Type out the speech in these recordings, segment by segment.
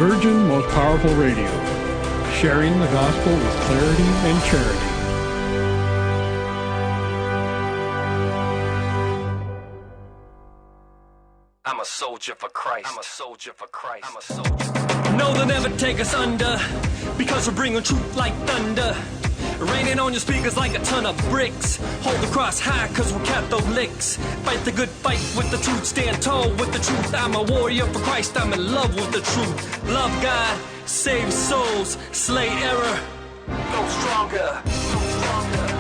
Virgin Most Powerful Radio, sharing the gospel with clarity and charity. I'm a soldier for Christ. I'm a soldier for Christ. I'm a soldier. No, they'll never take us under, because we're bringing truth like thunder. Raining on your speakers like a ton of bricks. Hold the cross high, cause we're Catholics. Fight the good fight with the truth. Stand tall with the truth. I'm a warrior for Christ. I'm in love with the truth. Love God, save souls, slay error. Go stronger. Go stronger.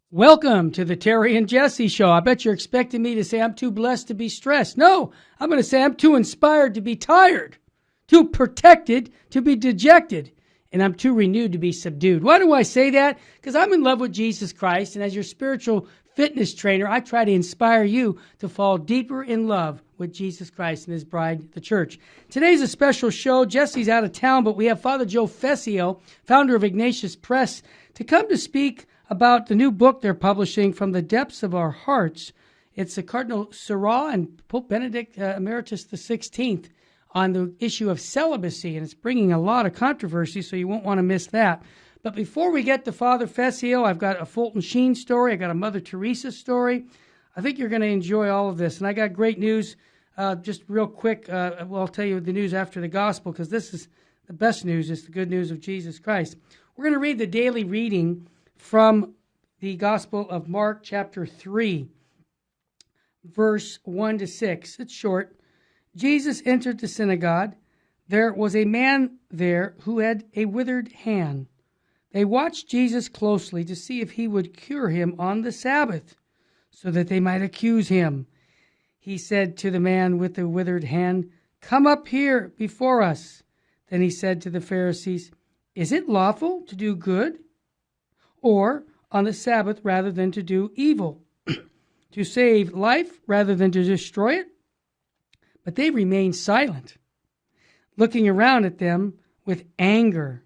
Welcome to the Terry and Jesse Show. I bet you're expecting me to say I'm too blessed to be stressed. No, I'm going to say I'm too inspired to be tired, too protected to be dejected, and I'm too renewed to be subdued. Why do I say that? Because I'm in love with Jesus Christ, and as your spiritual fitness trainer, I try to inspire you to fall deeper in love with Jesus Christ and his bride, the church. Today's a special show. Jesse's out of town, but we have Father Joe Fessio, founder of Ignatius Press, to come to speak about the new book they're publishing, From the Depths of Our Hearts. It's Cardinal Sarah and Pope Benedict Emeritus XVI on the issue of celibacy, and it's bringing a lot of controversy, so you won't want to miss that. But before we get to Father Fessio, I've got a Fulton Sheen story. I got a Mother Teresa story. I think you're going to enjoy all of this. And I got great news, just real quick. I'll tell you the news after the gospel, because this is the best news. It's the good news of Jesus Christ. We're going to read the daily reading from the Gospel of Mark, chapter 3, verse 1 to 6. It's short. Jesus entered the synagogue. There was a man there who had a withered hand. They watched Jesus closely to see if he would cure him on the Sabbath, so that they might accuse him. He said to the man with the withered hand, "Come up here before us." Then he said to the Pharisees, "Is it lawful to do good, or on the Sabbath rather than to do evil, to save life rather than to destroy it?" But they remained silent, looking around at them with anger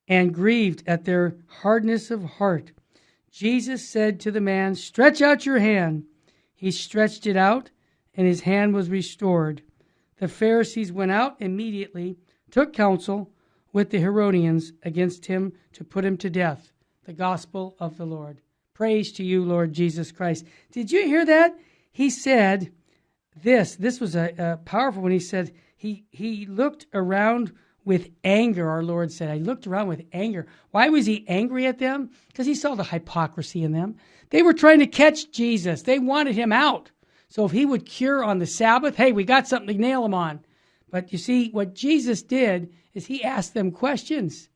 and grieved at their hardness of heart. Jesus said to the man, "Stretch out your hand." He stretched it out, and his hand was restored. The Pharisees went out immediately, took counsel with the Herodians against him to put him to death. The gospel of the Lord. Praise to you, Lord Jesus Christ. Did you hear that? He said this. This was a powerful when he said he looked around with anger, our Lord said. I looked around with anger. Why was he angry at them? Because he saw the hypocrisy in them. They were trying to catch Jesus. They wanted him out. So if he would cure on the Sabbath, hey, we got something to nail him on. But you see, what Jesus did is he asked them questions.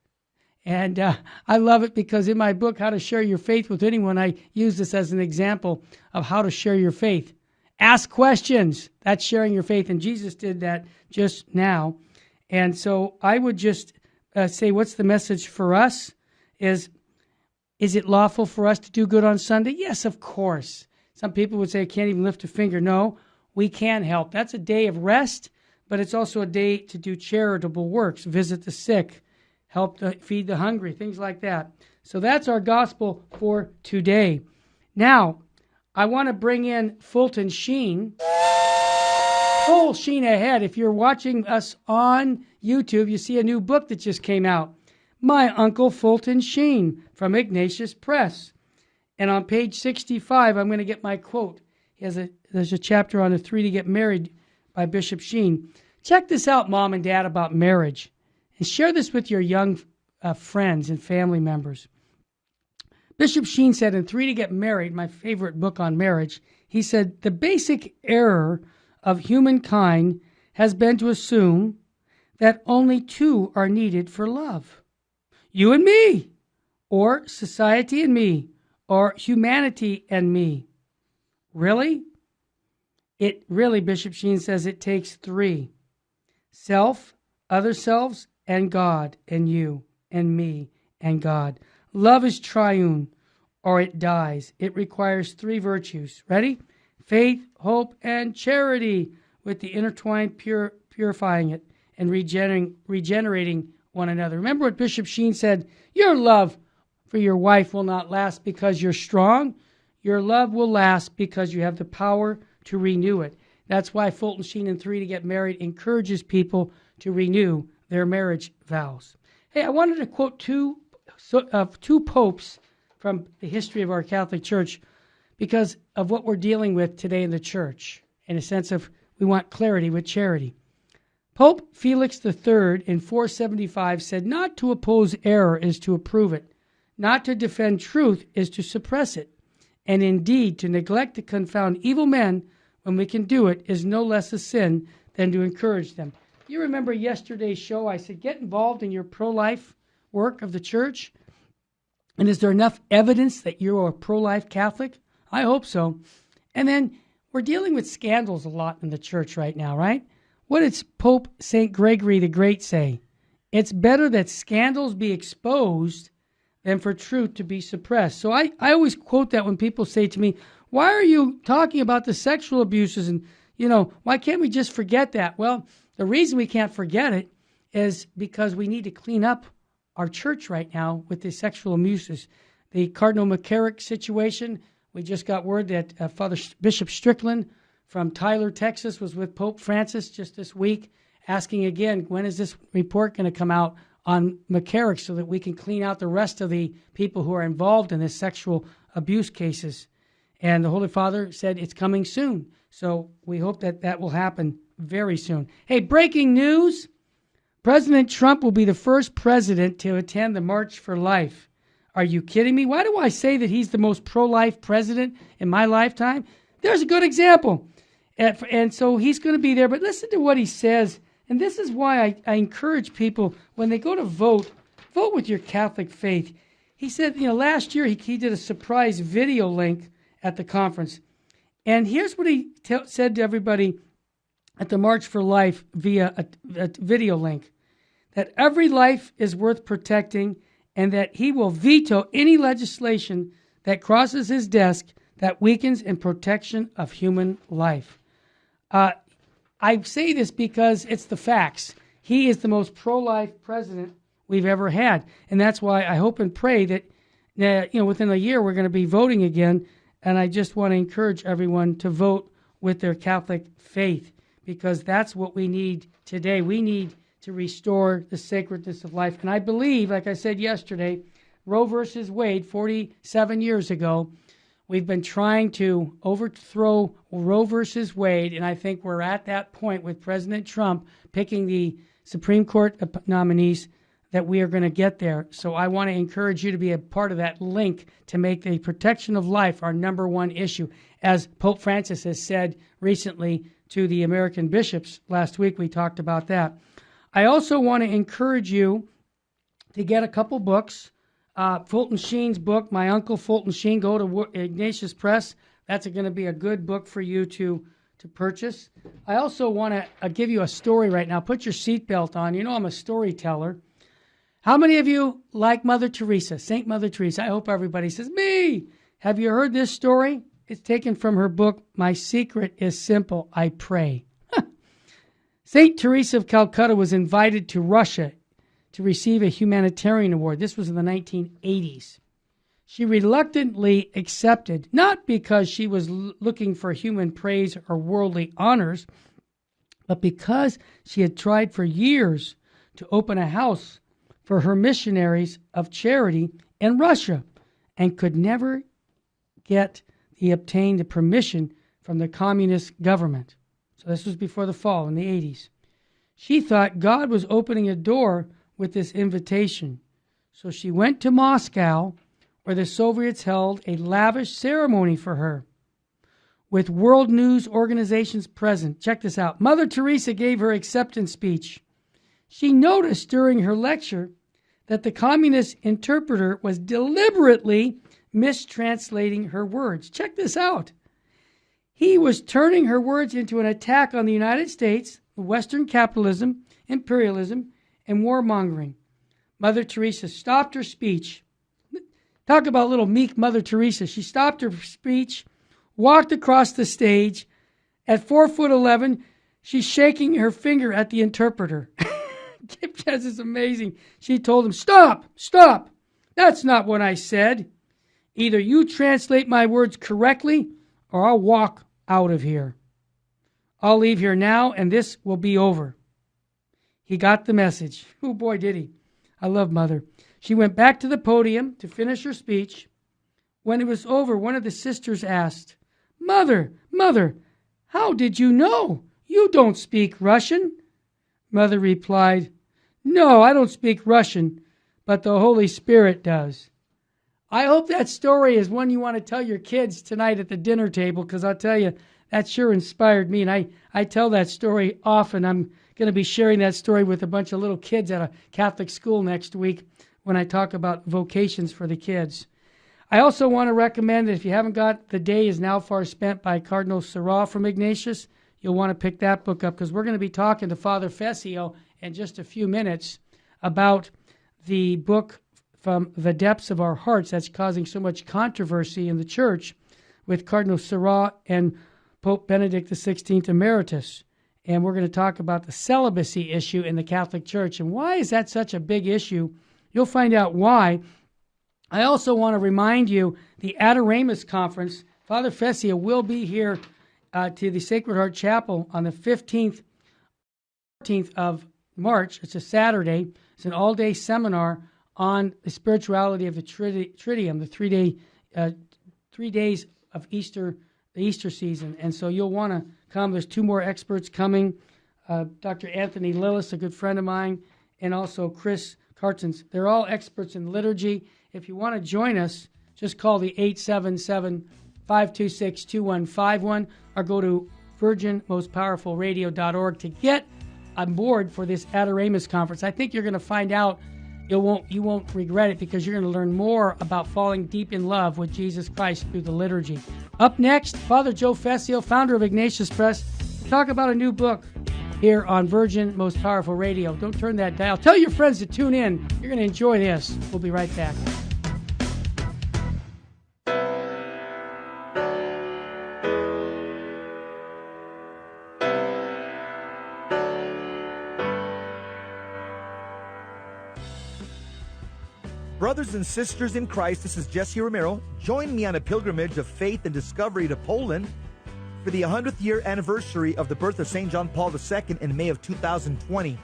And I love it because in my book, How to Share Your Faith with Anyone, I use this as an example of how to share your faith. Ask questions. That's sharing your faith. And Jesus did that just now. And so I would just say, what's the message for us? Is it lawful for us to do good on Sunday? Yes, of course. Some people would say, I can't even lift a finger. No, we can help. That's a day of rest, but it's also a day to do charitable works, visit the sick, help to feed the hungry, things like that. So that's our gospel for today. Now, I want to bring in Fulton Sheen. Full Sheen ahead. If you're watching us on YouTube, you see a new book that just came out. My Uncle Fulton Sheen from Ignatius Press. And on page 65, I'm going to get my quote. There's a chapter on the 3 to Get Married by Bishop Sheen. Check this out, Mom and Dad, about marriage. And share this with your young friends and family members. Bishop Sheen said in 3 to Get Married, my favorite book on marriage, he said, the basic error of humankind has been to assume that only two are needed for love. You and me, or society and me, or humanity and me. Really? Bishop Sheen says it takes 3. Self, other selves, and God, and you, and me, and God. Love is triune, or it dies. It requires 3 virtues. Ready? Faith, hope, and charity, with the intertwined purifying it and regenerating one another. Remember what Bishop Sheen said? Your love for your wife will not last because you're strong. Your love will last because you have the power to renew it. That's why Fulton Sheen and 3 to Get Married encourages people to renew their marriage vows. Hey, I wanted to quote two popes from the history of our Catholic Church because of what we're dealing with today in the church, in a sense of we want clarity with charity. Pope Felix III in 475 said, "Not to oppose error is to approve it. Not to defend truth is to suppress it. And indeed, to neglect to confound evil men when we can do it is no less a sin than to encourage them." You remember yesterday's show, I said, get involved in your pro-life work of the church. And is there enough evidence that you're a pro-life Catholic? I hope so. And then we're dealing with scandals a lot in the church right now, right? What did Pope St. Gregory the Great say? It's better that scandals be exposed than for truth to be suppressed. So I always quote that when people say to me, why are you talking about the sexual abuses? And, why can't we just forget that? Well, the reason we can't forget it is because we need to clean up our church right now with the sexual abuses. The Cardinal McCarrick situation, we just got word that Bishop Strickland from Tyler, Texas, was with Pope Francis just this week, asking again, when is this report going to come out on McCarrick so that we can clean out the rest of the people who are involved in this sexual abuse cases? And the Holy Father said it's coming soon. So we hope that that will happen very soon. Hey, breaking news. President Trump will be the first president to attend the March for Life. Are you kidding me? Why do I say that he's the most pro-life president in my lifetime? There's a good example. And so he's going to be there. But listen to what he says. And this is why I encourage people, when they go to vote, vote with your Catholic faith. He said, last year he did a surprise video link at the conference. And here's what he said to everybody at the March for Life via a video link. That every life is worth protecting and that he will veto any legislation that crosses his desk that weakens in protection of human life. I say this because it's the facts. He is the most pro-life president we've ever had. And that's why I hope and pray that, within a year we're going to be voting again. And I just want to encourage everyone to vote with their Catholic faith because that's what we need today. We need to restore the sacredness of life. And I believe, like I said yesterday, Roe versus Wade, 47 years ago, we've been trying to overthrow Roe versus Wade, and I think we're at that point with President Trump picking the Supreme Court nominees that we are going to get there. So I want to encourage you to be a part of that link to make the protection of life our number one issue. As Pope Francis has said recently to the American bishops, last week we talked about that. I also want to encourage you to get a couple books. Fulton Sheen's book, My Uncle Fulton Sheen, go to Ignatius Press. That's going to be a good book for you to purchase. I also want to give you a story right now. Put your seatbelt on. I'm a storyteller. How many of you like Mother Teresa, Saint Mother Teresa? I hope everybody says, me. Have you heard this story? It's taken from her book, My Secret is Simple, I Pray. Saint Teresa of Calcutta was invited to Russia to receive a humanitarian award. This was in the 1980s. She reluctantly accepted, not because she was looking for human praise or worldly honors, but because she had tried for years to open a house for her missionaries of charity in Russia and could never obtain the permission from the communist government. So this was before the fall in the 80s. She thought God was opening a door with this invitation. So she went to Moscow, where the Soviets held a lavish ceremony for her, with world news organizations present. Check this out. Mother Teresa gave her acceptance speech. She noticed during her lecture that the communist interpreter was deliberately mistranslating her words. Check this out. He was turning her words into an attack on the United States, Western capitalism, imperialism, and warmongering. Mother Teresa stopped her speech. Talk about little meek Mother Teresa. She stopped her speech, walked across the stage. At 4'11", she's shaking her finger at the interpreter. This is amazing. She told him, stop, that's not what I said. Either you translate my words correctly or I'll walk out of here. I'll leave here now and this will be over. He got the message. Oh boy, did he. I love Mother. She went back to the podium to finish her speech. When it was over, one of the sisters asked, Mother, how did you know? You don't speak Russian. Mother replied, No, I don't speak Russian, but the Holy Spirit does. I hope that story is one you want to tell your kids tonight at the dinner table, because I'll tell you, that sure inspired me, and I tell that story often. I'm going to be sharing that story with a bunch of little kids at a Catholic school next week when I talk about vocations for the kids. I also want to recommend that if you haven't got The Day Is Now Far Spent by Cardinal Sarah from Ignatius, you'll want to pick that book up, because we're going to be talking to Father Fessio in just a few minutes about the book From the Depths of Our Hearts that's causing so much controversy in the church with Cardinal Sarah and Pope Benedict XVI Emeritus. And we're going to talk about the celibacy issue in the Catholic Church. And why is that such a big issue? You'll find out why. I also want to remind you the Adoramus Conference. Father Fessio will be here to the Sacred Heart Chapel on the 15th, 14th of March. It's a Saturday. It's an all-day seminar on the spirituality of the Triduum, the 3 days of Easter, the Easter season. And so you'll want to come. There's 2 more experts coming, Dr. Anthony Lillis, a good friend of mine, and also Chris Cartons. They're all experts in liturgy. If you want to join us, just call the 877-526-2151 or go to virginmostpowerfulradio.org to get on board for this Adoramus Conference. I think you're going to find out you won't regret it, because you're going to learn more about falling deep in love with Jesus Christ through the liturgy. Up next, Father Joe Fessio, founder of Ignatius Press, to talk about a new book here on Virgin Most Powerful Radio. Don't turn that dial. Tell your friends to tune in. You're going to enjoy this. We'll be right back. Brothers and sisters in Christ, this is Jesse Romero. Join me on a pilgrimage of faith and discovery to Poland for the 100th year anniversary of the birth of St. John Paul II in May of 2020.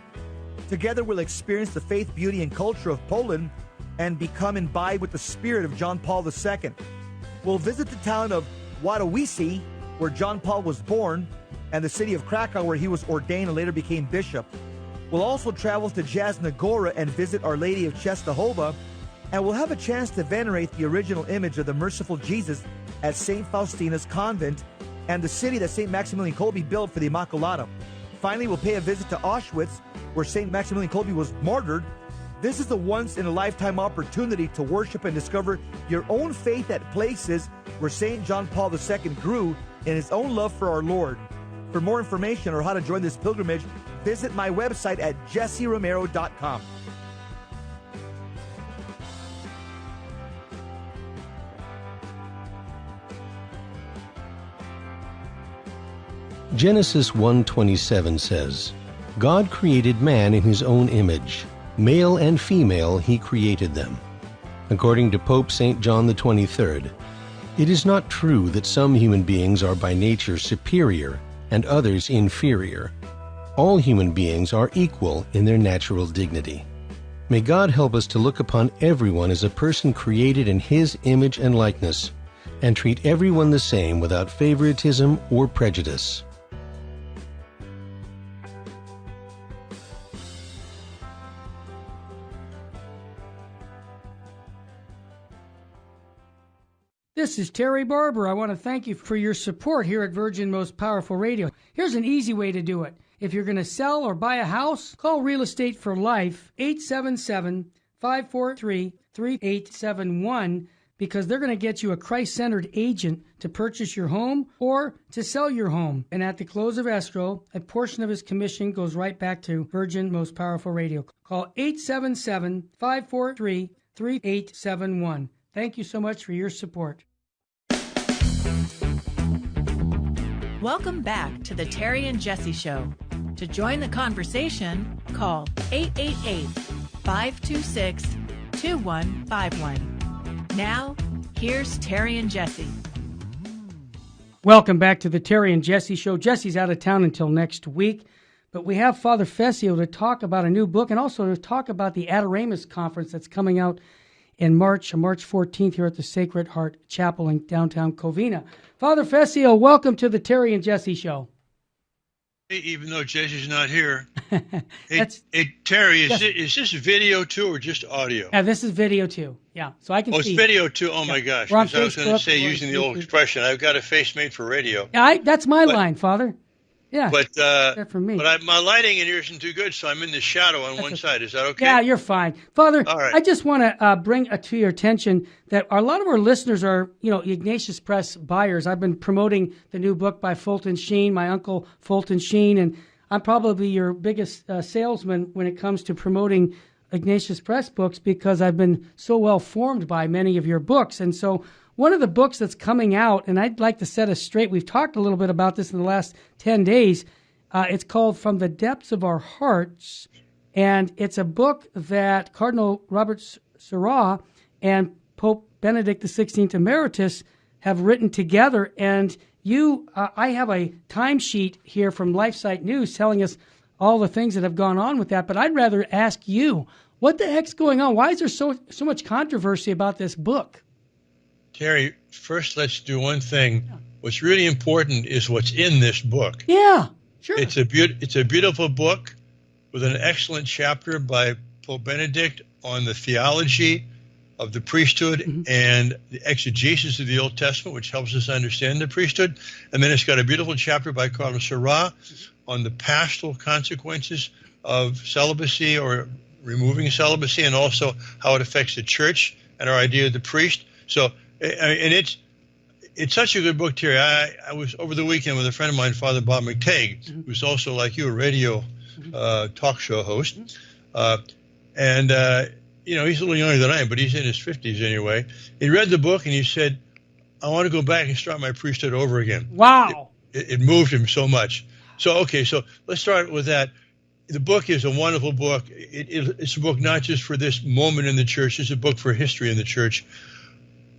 Together we'll experience the faith, beauty, and culture of Poland and become imbibed with the spirit of John Paul II. We'll visit the town of Wadowice, where John Paul was born, and the city of Krakow, where he was ordained and later became bishop. We'll also travel to Jasna Gora and visit Our Lady of Czestochowa, and we'll have a chance to venerate the original image of the merciful Jesus at St. Faustina's Convent and the city that St. Maximilian Kolbe built for the Immaculata. Finally, we'll pay a visit to Auschwitz, where St. Maximilian Kolbe was martyred. This is a once-in-a-lifetime opportunity to worship and discover your own faith at places where St. John Paul II grew in his own love for our Lord. For more information or how to join this pilgrimage, visit my website at jesseromero.com. Genesis 1:27 says, God created man in his own image. Male and female he created them. According to Pope St. John the 23rd, it is not true that some human beings are by nature superior and others inferior. All human beings are equal in their natural dignity. May God help us to look upon everyone as a person created in his image and likeness, and treat everyone the same without favoritism or prejudice. This is Terry Barber. I want to thank you for your support here at Virgin Most Powerful Radio. Here's an easy way to do it. If you're going to sell or buy a house, call Real Estate for Life, 877-543-3871, because they're going to get you a Christ-centered agent to purchase your home or to sell your home. And at the close of escrow, a portion of his commission goes right back to Virgin Most Powerful Radio. Call 877-543-3871. Thank you so much for your support. Welcome back to the Terry and Jesse Show. To join the conversation, call 888-526-2151. Now, Here's Terry and Jesse. Welcome back to the Terry and Jesse Show. Jesse's out of town until next week, but we have Father Fessio to talk about a new book and also to talk about the Adoramus Conference that's coming out in March 14th here at the Sacred Heart Chapel in downtown Covina. Father Fessio, welcome to the Terry and Jesse Show. Even though Jesse's not here. Hey, Terry, is this video too or just audio? Yeah, this is video too. Yeah, so I can see. Oh, it's video too? Oh, my gosh. We're on Because I was going to Facebook, say, using the old expression, I've got a face made for radio. Yeah, that's my line, Father. Yeah, But that for me. But my lighting in here isn't too good, so I'm in the shadow on one side. Is that okay? Yeah, you're fine. Father, All right. I just want to bring to your attention that a lot of our listeners are, Ignatius Press buyers. I've been promoting the new book by Fulton Sheen, my uncle Fulton Sheen, and I'm probably your biggest salesman when it comes to promoting Ignatius Press books because I've been so well formed by many of your books. And so one of the books that's coming out, and I'd like to set us straight, we've talked a little bit about this in the last 10 days. It's called From the Depths of Our Hearts, and it's a book that Cardinal Robert Sarah and Pope Benedict XVI Emeritus have written together. And I have a timesheet here from LifeSite News telling us all the things that have gone on with that, but I'd rather ask you, what the heck's going on? Why is there so much controversy about this book? Terry, first let's do one thing. Yeah. What's really important is what's in this book. Yeah, sure. It's a beautiful book with an excellent chapter by Pope Benedict on the theology of the priesthood and the exegesis of the Old Testament, which helps us understand the priesthood. And then it's got a beautiful chapter by Cardinal Sarah on the pastoral consequences of celibacy or removing celibacy, and also how it affects the church and our idea of the priest. So, and it's such a good book, Terry. I was over the weekend with a friend of mine, Father Bob McTague, who's also, like you, a radio talk show host. He's a little younger than I am, but he's in his 50s anyway. He read the book and he said, I want to go back and start my priesthood over again. Wow. It moved him so much. So let's start with that. The book is a wonderful book. It's a book not just for this moment in the church. It's a book for history in the church.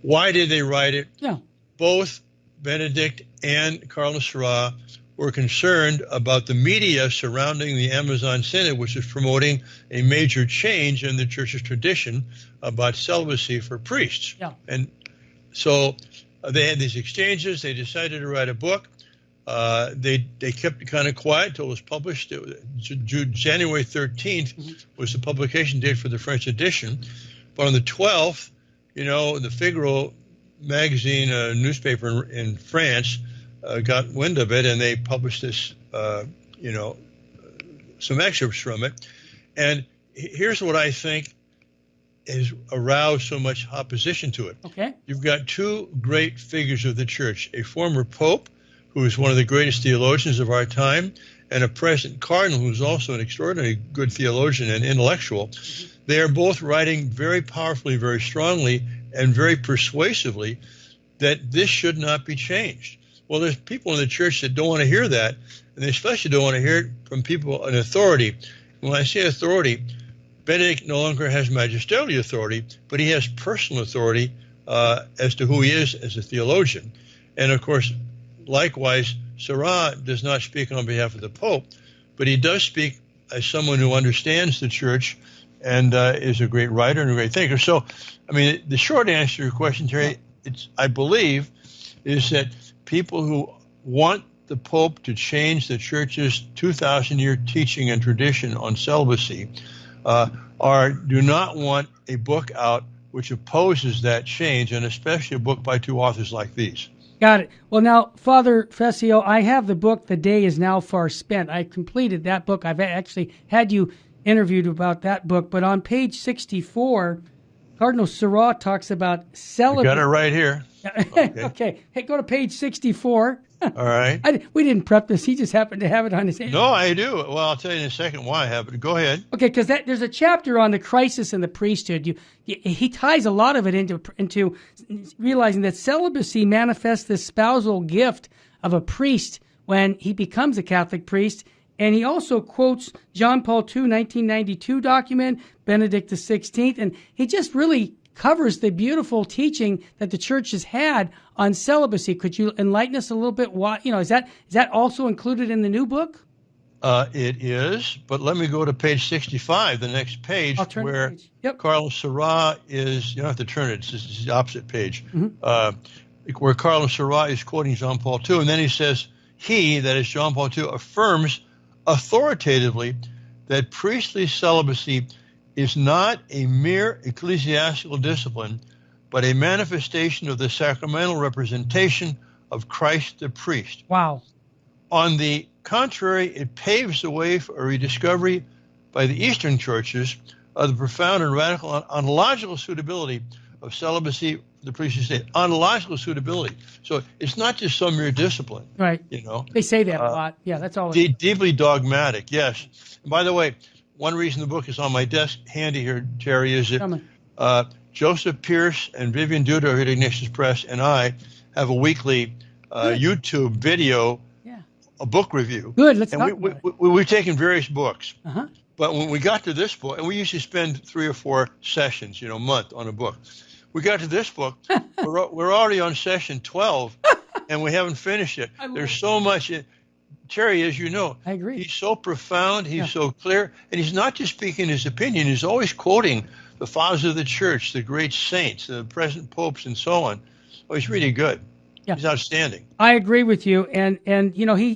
Why did they write it? Yeah. Both Benedict and Cardinal Sarah were concerned about the media surrounding the Amazon Synod, which is promoting a major change in the church's tradition about celibacy for priests. Yeah. And so they had these exchanges. They decided to write a book. They kept it kind of quiet till it was published. January 13th was the publication date for the French edition. But on the 12th, the Figaro magazine, newspaper in France, got wind of it, and they published this, some excerpts from it. And here's what I think has aroused so much opposition to it. Okay. You've got two great figures of the church, a former pope, who is one of the greatest theologians of our time, and a present cardinal who's also an extraordinarily good theologian and intellectual. They are both writing very powerfully, very strongly, and very persuasively that this should not be changed. Well, there's people in the church that don't want to hear that, and they especially don't want to hear it from people in authority. When I say authority, Benedict no longer has magisterial authority, but he has personal authority as to who he is as a theologian. And, of course, likewise, Sarah does not speak on behalf of the Pope, but he does speak as someone who understands the church and is a great writer and a great thinker. So, the short answer to your question, Terry, I believe, is that people who want the Pope to change the church's 2,000-year teaching and tradition on celibacy do not want a book out which opposes that change, and especially a book by two authors like these. Got it. Well, now, Father Fessio, I have the book, The Day Is Now Far Spent. I completed that book. I've actually had you interviewed about that book. But on page 64, Cardinal Sarah talks about celibacy. I got it right here. Okay. Hey, go to page 64. All right. We didn't prep this. He just happened to have it on his hand. No, I do. Well, I'll tell you in a second why I have it. Go ahead. Okay, because there's a chapter on the crisis in the priesthood. He ties a lot of it into realizing that celibacy manifests the spousal gift of a priest when he becomes a Catholic priest. And he also quotes John Paul II, 1992 document, Benedict XVI, and he just really covers the beautiful teaching that the church has had on celibacy. Could you enlighten us a little bit? Why, is that also included in the new book? It is, but let me go to page 65, the next page, where page. Yep. Carlos Sarah is, you don't have to turn it, it's the opposite page, where Carlos Sarah is quoting John Paul II, and then he says, that is John Paul II, affirms authoritatively that priestly celibacy is not a mere ecclesiastical discipline, but a manifestation of the sacramental representation of Christ the priest. Wow. On the contrary, it paves the way for a rediscovery by the Eastern churches of the profound and radical ontological suitability of celibacy for the priestly state. Ontological suitability. So it's not just some mere discipline. Right. They say that a lot. Yeah, that's all. Deeply dogmatic, yes. And by the way, one reason the book is on my desk handy here, Terry, is that Joseph Pierce and Vivian Duda at Ignatius Press and I have a weekly YouTube video, a book review. Good, let's talk about it. We've taken various books. But when we got to this book, and we usually spend 3 or 4 sessions, a month on a book. We got to this book, we're already on session 12, and we haven't finished it. There's so much. Terry, as you know, I agree. He's so profound, he's so clear, and he's not just speaking his opinion, he's always quoting the fathers of the church, the great saints, the present popes, and so on. Oh, he's really good. Yeah. He's outstanding. I agree with you, and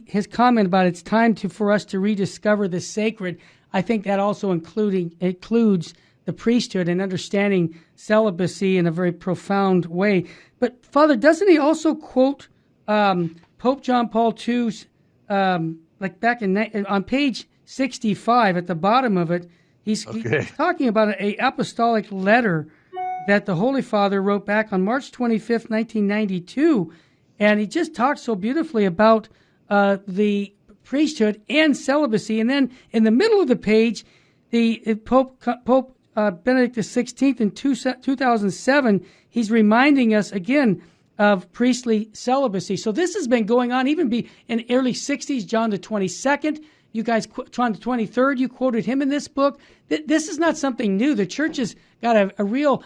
his comment about it's time for us to rediscover the sacred, I think that also includes the priesthood and understanding celibacy in a very profound way. But Father, doesn't he also quote Pope John Paul II's like back on page 65 at the bottom of it? He's talking about an apostolic letter that the Holy Father wrote back on March 25th, 1992, and he just talks so beautifully about the priesthood and celibacy. And then in the middle of the page, the Pope Benedict XVI in 2007, he's reminding us again of priestly celibacy. So this has been going on even in the early 60s, John the 22nd. You guys, John the 23rd, you quoted him in this book. This is not something new. The church has got a real,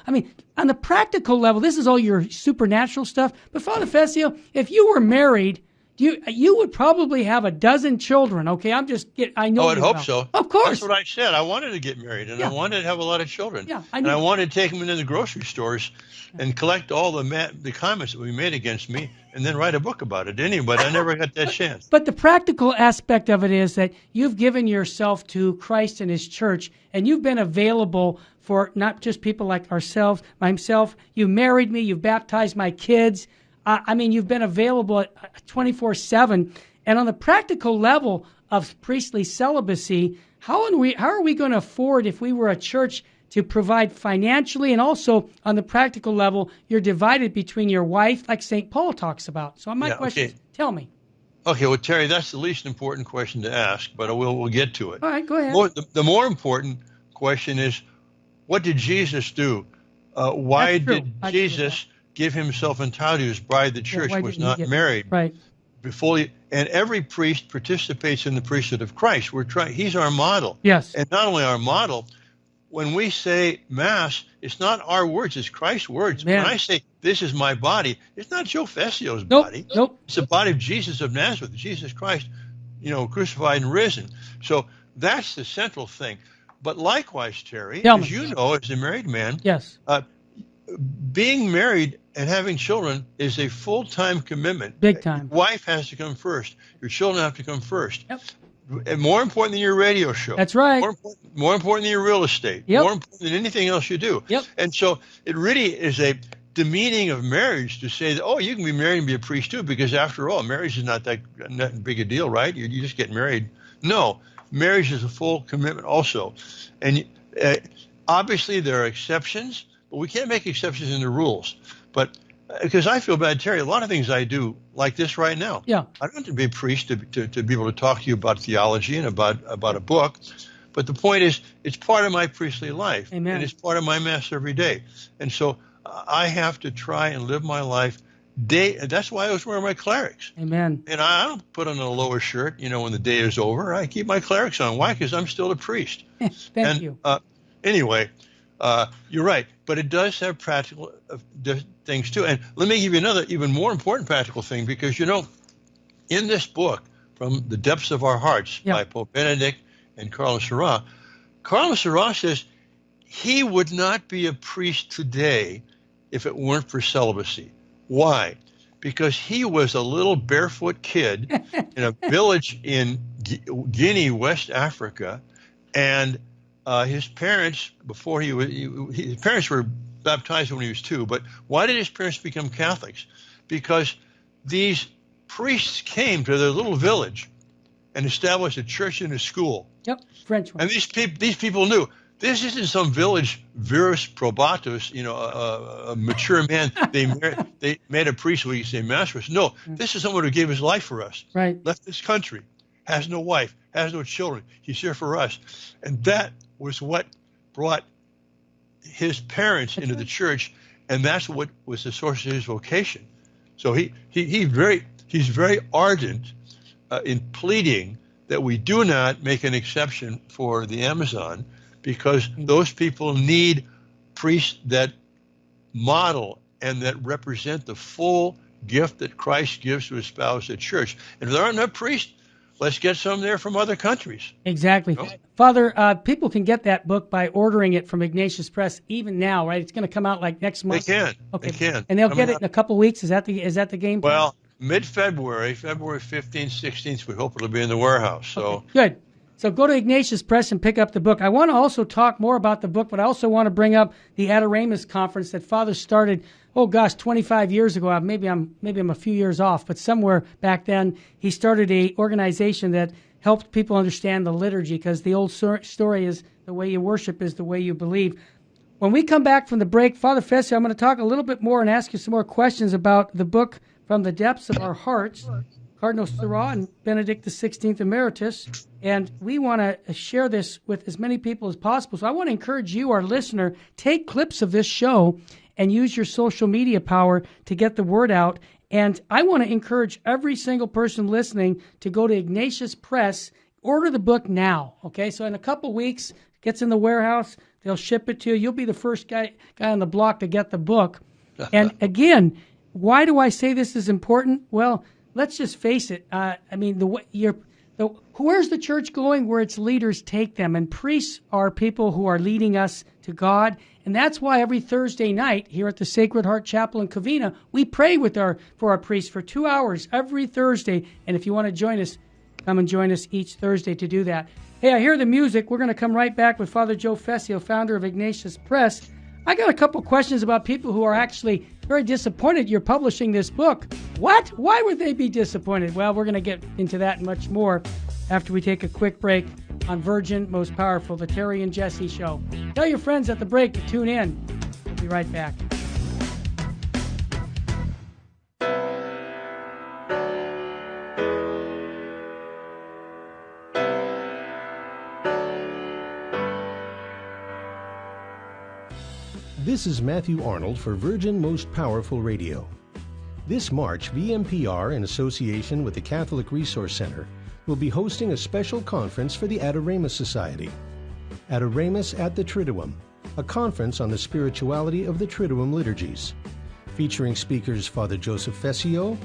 on the practical level, this is all your supernatural stuff. But Father Fessio, if you were married, you would probably have a dozen children, okay? I know. Oh, I'd hope so. Of course. That's what I said. I wanted to get married, and I wanted to have a lot of children. Yeah, and I wanted to take them into the grocery stores and collect all the comments that we made against me and then write a book about it. Anyway, but I never got that chance. But the practical aspect of it is that you've given yourself to Christ and his church, and you've been available for not just people like myself. You married me. You've baptized my kids. You've been available 24/7. And on the practical level of priestly celibacy, how are we going to afford, if we were a church, to provide financially? And also on the practical level, you're divided between your wife, like St. Paul talks about. So my question is, tell me. Okay, well, Terry, that's the least important question to ask, but we'll get to it. All right, go ahead. The more important question is, what did Jesus do? Why did Jesus give himself entirely to his bride? The church was not married. Right. And every priest participates in the priesthood of Christ. He's our model. Yes. And not only our model, when we say Mass, it's not our words, it's Christ's words. Man. When I say, this is my body, it's not Joe Fessio's body. Nope. It's the body of Jesus of Nazareth, Jesus Christ, crucified and risen. So that's the central thing. But likewise, Terry, as you know, as a married man, yes, being married and having children is a full-time commitment. Big time. Your wife has to come first. Your children have to come first. Yep. And more important than your radio show. That's right. More important than your real estate. Yep. More important than anything else you do. Yep. And so it really is a demeaning of marriage to say that, you can be married and be a priest too, because after all, marriage is not that big a deal, right? You just get married. No, marriage is a full commitment also. And obviously there are exceptions, but we can't make exceptions in the rules. But because I feel bad, Terry, a lot of things I do like this right now. Yeah. I don't have to be a priest to be able to talk to you about theology and about a book. But the point is, it's part of my priestly life. Amen. And it's part of my Mass every day. And so I have to try and live my life day. That's why I was wearing my clerics. Amen. And I don't put on a lower shirt, when the day is over. I keep my clerics on. Why? Because I'm still a priest. Thank you. Anyway, You're right, but it does have practical things too. And let me give you another, even more important practical thing, because in this book, From the Depths of Our Hearts, by Pope Benedict and Carlos Sarah says he would not be a priest today if it weren't for celibacy. Why? Because he was a little barefoot kid in a village in Guinea, West Africa, and his parents, his parents were baptized when he was 2. But why did his parents become Catholics? Because these priests came to their little village and established a church and a school. Yep, French one. And these people knew this isn't some village virus probatus, a mature man. They made a priest who you say mass for us. No, this is someone who gave his life for us. Right. Left this country, has no wife, has no children. He's here for us, and that was what brought his parents into the church, and that's what was the source of his vocation. So he's very ardent in pleading that we do not make an exception for the Amazon, because those people need priests that model and that represent the full gift that Christ gives to espouse the church. And if there aren't enough priests, let's get some there from other countries. Exactly. Father, people can get that book by ordering it from Ignatius Press even now, right? It's going to come out like next month. They can. Okay. They can. And they'll get it in a couple weeks. Is that the game plan? Well, mid-February, February 15th, 16th, we hope it'll be in the warehouse. So okay, good. So go to Ignatius Press and pick up the book. I want to also talk more about the book, but I also want to bring up the Adoramus conference that Father started, 25 years ago. Maybe I'm a few years off, but somewhere back then he started a organization that helped people understand the liturgy, because the old story is the way you worship is the way you believe. When we come back from the break, Father Fessio, I'm going to talk a little bit more and ask you some more questions about the book From the Depths of Our Hearts, Cardinal Sarah and Benedict XVI Emeritus, and we want to share this with as many people as possible. So I want to encourage you, our listener, take clips of this show and use your social media power to get the word out. And I want to encourage every single person listening to go to Ignatius Press, order the book now, okay? So in a couple weeks, it gets in the warehouse, they'll ship it to you. You'll be the first guy on the block to get the book. And again, why do I say this is important? Well, let's just face it. Where's the church going? Where its leaders take them. And priests are people who are leading us to God. And that's why every Thursday night here at the Sacred Heart Chapel in Covina, we pray for our priests for 2 hours every Thursday. And if you want to join us, come and join us each Thursday to do that. Hey, I hear the music. We're going to come right back with Father Joe Fessio, founder of Ignatius Press. I got a couple questions about people who are actually very disappointed you're publishing this book. What? Why would they be disappointed? Well, we're going to get into that and much more after we take a quick break on Virgin Most Powerful, the Terry and Jesse Show. Tell your friends at the break to tune in. We'll be right back. This is Matthew Arnold for Virgin Most Powerful Radio. This March, VMPR, in association with the Catholic Resource Center, will be hosting a special conference for the Adoramus Society. Adoramus at the Triduum, a conference on the spirituality of the Triduum liturgies, featuring speakers Father Joseph Fessio,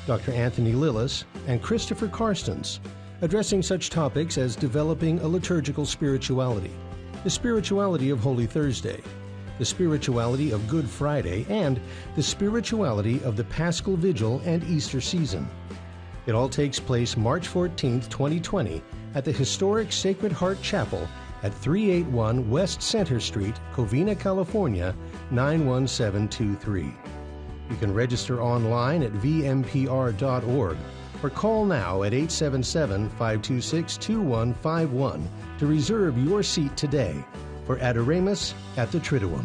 Dr. Anthony Lillis, and Christopher Karstens, addressing such topics as developing a liturgical spirituality, the spirituality of Holy Thursday, the spirituality of Good Friday, and the spirituality of the Paschal Vigil and Easter season. It all takes place March 14th, 2020 at the historic Sacred Heart Chapel at 381 West Center Street, Covina, California, 91723. You can register online at vmpr.org or call now at 877-526-2151 to reserve your seat today for Adoramus at the Triduum.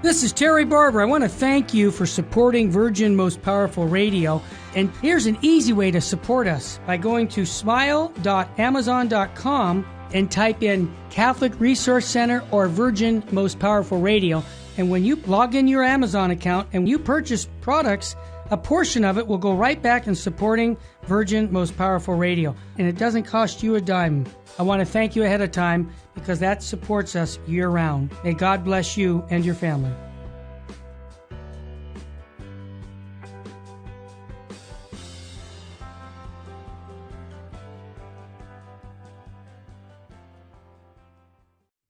This is Terry Barber. I want to thank you for supporting Virgin Most Powerful Radio. And here's an easy way to support us by going to smile.amazon.com and type in Catholic Resource Center or Virgin Most Powerful Radio. And when you log in your Amazon account and you purchase products, a portion of it will go right back in supporting Virgin Most Powerful Radio, and it doesn't cost you a dime. I want to thank you ahead of time because that supports us year-round. May God bless you and your family.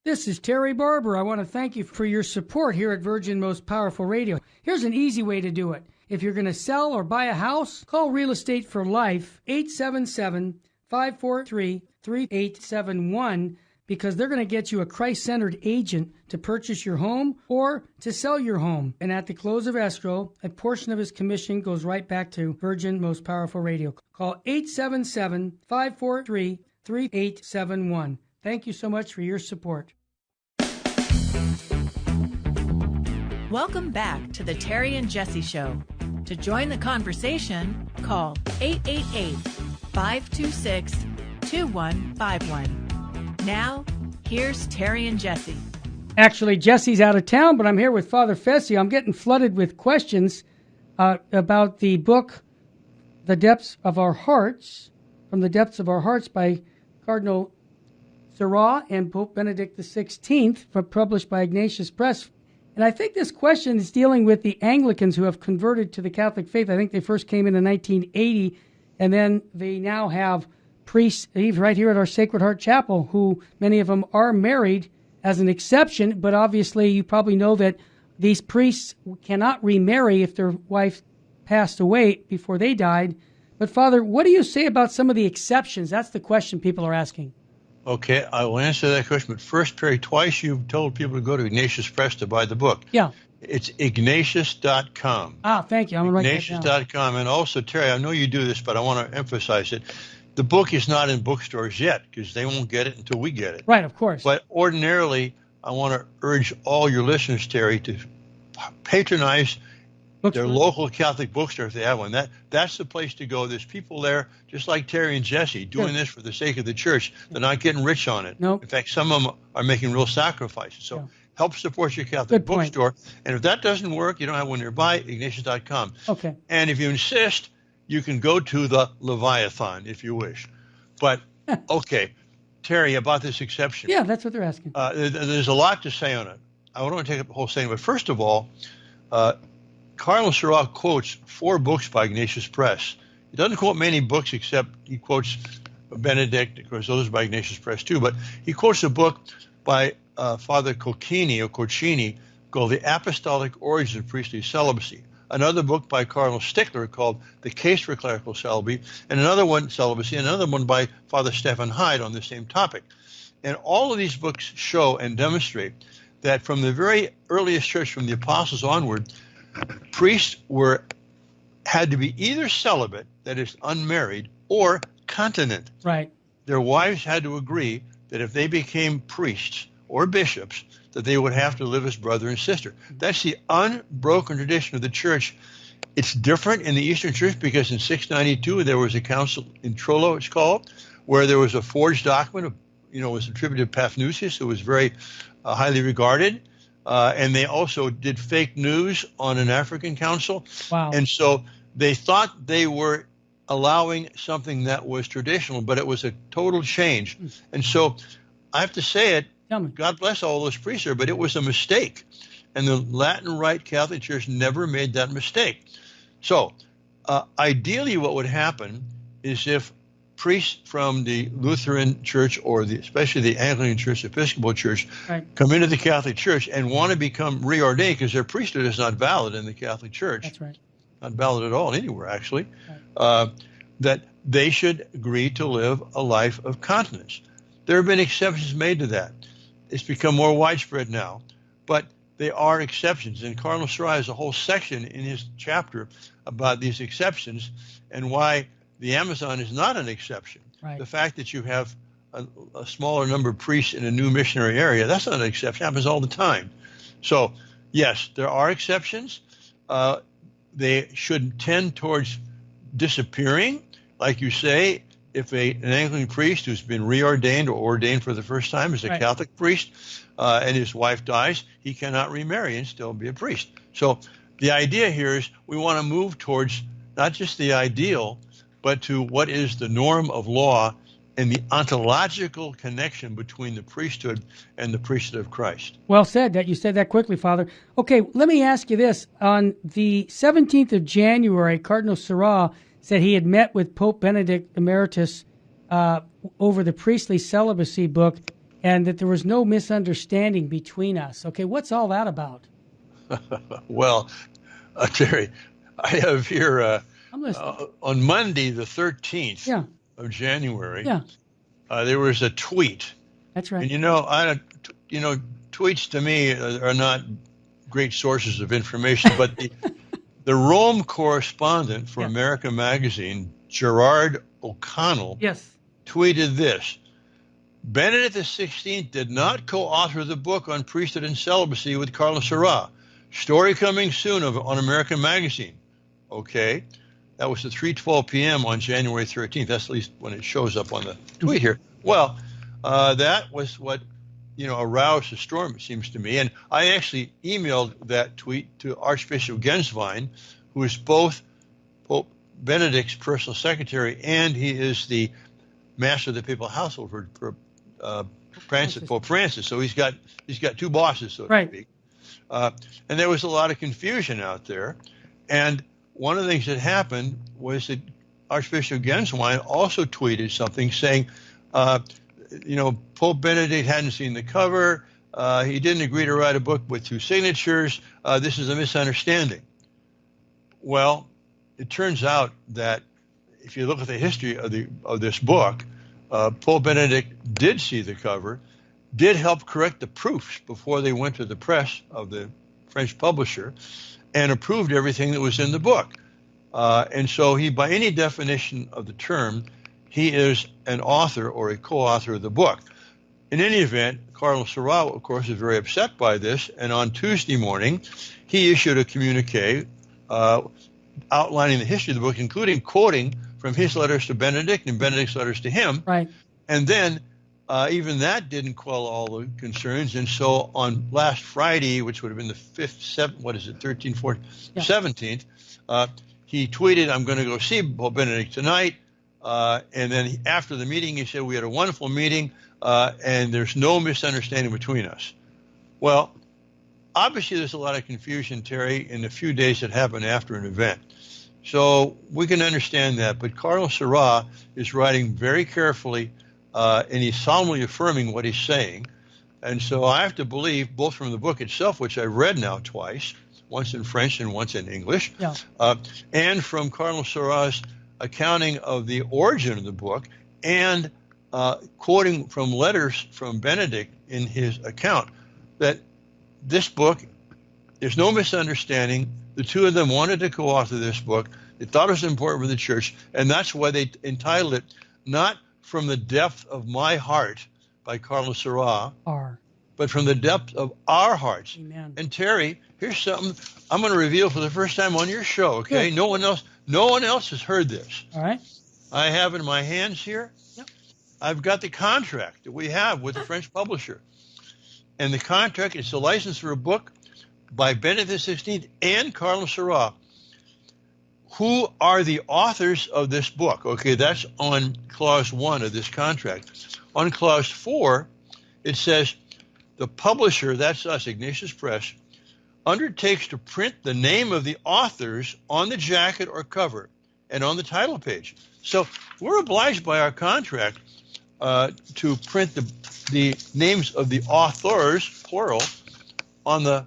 This is Terry Barber. I want to thank you for your support here at Virgin Most Powerful Radio. Here's an easy way to do it. If you're going to sell or buy a house, call Real Estate for Life, 877-543-3871, because they're going to get you a Christ-centered agent to purchase your home or to sell your home. And at the close of escrow, a portion of his commission goes right back to Virgin Most Powerful Radio. Call 877-543-3871. Thank you so much for your support. Welcome back to the Terry and Jesse Show. To join the conversation, call 888-526-2151. Now, here's Terry and Jesse. Actually, Jesse's out of town, but I'm here with Father Fessio. I'm getting flooded with questions about the book, The Depths of Our Hearts, From the Depths of Our Hearts by Cardinal Sarah and Pope Benedict XVI, published by Ignatius Press. And I think this question is dealing with the Anglicans who have converted to the Catholic faith. I think they first came in 1980, and then they now have priests, even right here at our Sacred Heart Chapel, who many of them are married as an exception, but obviously you probably know that these priests cannot remarry if their wife passed away before they died. But Father, what do you say about some of the exceptions? That's the question people are asking. Okay, I will answer that question. But first, Terry, twice you've told people to go to Ignatius Press to buy the book. Yeah. It's Ignatius.com. Ah, thank you. I'm going to write that down. Ignatius.com. And also, Terry, I know you do this, but I want to emphasize it. The book is not in bookstores yet because they won't get it until we get it. Right, of course. But ordinarily, I want to urge all your listeners, Terry, to patronize their local Catholic bookstore if they have one. That's the place to go. There's people there, just like Terry and Jesse, doing this for the sake of the church. They're not getting rich on it. Nope. In fact, some of them are making real sacrifices. So help support your Catholic bookstore. And if that doesn't work, you don't have one nearby, Ignatius.com. Okay. And if you insist, you can go to the Leviathan if you wish. But, okay, Terry, about this exception. Yeah, that's what they're asking. There's a lot to say on it. I don't want to take up the whole thing, but first of all, Cardinal Sarah quotes 4 books by Ignatius Press. He doesn't quote many books except he quotes Benedict. Of course, those are by Ignatius Press too. But he quotes a book by Father Coccini called The Apostolic Origins of Priestly Celibacy. Another book by Cardinal Stickler called The Case for Clerical Celibacy, and another one by Father Stephen Hyde on the same topic. And all of these books show and demonstrate that from the very earliest church, from the apostles onward, priests had to be either celibate, that is unmarried, or continent. Right. Their wives had to agree that if they became priests or bishops, that they would have to live as brother and sister. That's the unbroken tradition of the church. It's different in the Eastern Church because in 692 there was a council in Trullo, it's called, where there was a forged document, was attributed to Paphnutius, who was very highly regarded. And they also did fake news on an African council. Wow. And so they thought they were allowing something that was traditional, but it was a total change. And so I have to say it, God bless all those priests there, but it was a mistake. And the Latin Rite Catholic Church never made that mistake. So ideally what would happen is if priests from the Lutheran Church or especially the Anglican Church, Episcopal Church, come into the Catholic Church and want to become reordained because their priesthood is not valid in the Catholic Church. That's right. Not valid at all anywhere, actually. That they should agree to live a life of continence. There have been exceptions made to that. It's become more widespread now, but they are exceptions. And Cardinal Sarah has a whole section in his chapter about these exceptions and why the Amazon is not an exception. Right. The fact that you have a smaller number of priests in a new missionary area, that's not an exception. It happens all the time. So, yes, there are exceptions. They should tend towards disappearing. Like you say, if an Anglican priest who's been reordained or ordained for the first time as a Catholic priest and his wife dies, he cannot remarry and still be a priest. So The idea here is we want to move towards not just the ideal, but to what is the norm of law and the ontological connection between the priesthood and the priesthood of Christ. Well said. That you said that quickly, Father. Okay, let me ask you this. On the 17th of January, Cardinal Sarah said he had met with Pope Benedict Emeritus over the priestly celibacy book, and that there was no misunderstanding between us. Okay, what's all that about? Well, Terry, I have here on Monday, the 13th of January, there was a tweet. That's right. And tweets to me are not great sources of information, but the Rome correspondent for America Magazine, Gerard O'Connell, tweeted this: Benedict XVI did not co-author the book on priesthood and celibacy with Cardinal Sarah. Story coming soon on American Magazine. Okay, that was at 3:12 p.m. on January 13th. That's at least when it shows up on the tweet here. Well, that was what aroused the storm, it seems to me. And I actually emailed that tweet to Archbishop Genswein, who is both Pope Benedict's personal secretary and he is the master of the papal household for Pope Francis. So he's got two bosses, so to speak. And there was a lot of confusion out there. And one of the things that happened was that Archbishop Genswein also tweeted something saying, Pope Benedict hadn't seen the cover. He didn't agree to write a book with two signatures. This is a misunderstanding. Well, it turns out that if you look at the history of this book, Pope Benedict did see the cover, did help correct the proofs before they went to the press of the French publisher, and approved everything that was in the book. And so he, by any definition of the term, he is an author or a co-author of the book. In any event, Cardinal Sarah, of course, is very upset by this, and on Tuesday morning, he issued a communique outlining the history of the book, including quoting from his letters to Benedict and Benedict's letters to him. Right. And then even that didn't quell all the concerns, and so on last Friday, which would have been the 13th, 14th, 17th, he tweeted, "I'm going to go see Pope Benedict tonight." And then after the meeting, he said, "We had a wonderful meeting, and there's no misunderstanding between us." Well, obviously there's a lot of confusion, Terry, in the few days that happen after an event. So we can understand that. But Cardinal Sarah is writing very carefully, and he's solemnly affirming what he's saying. And so I have to believe, both from the book itself, which I've read now twice, once in French and once in English, and from Cardinal Sarah's accounting of the origin of the book, and quoting from letters from Benedict in his account, that this book, there's no misunderstanding. The two of them wanted to co-author this book. They thought it was important for the church, and that's why they entitled it, not From the Depth of My Heart by Cardinal Sarah, but From the Depth of Our Hearts. Amen. And Terry, here's something I'm going to reveal for the first time on your show, okay? Good. No one else has heard this. All right. I have in my hands here, I've got the contract that we have with the French publisher. And the contract is the license for a book by Benedict XVI and Cardinal Sarah. Who are the authors of this book? Okay, that's on clause 1 of this contract. On clause 4, it says, the publisher, that's us, Ignatius Press, undertakes to print the name of the authors on the jacket or cover and on the title page. So we're obliged by our contract to print the names of the authors, plural, on the